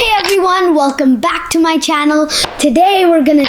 Hey everyone, welcome back to my channel. Today we're gonna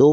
2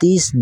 30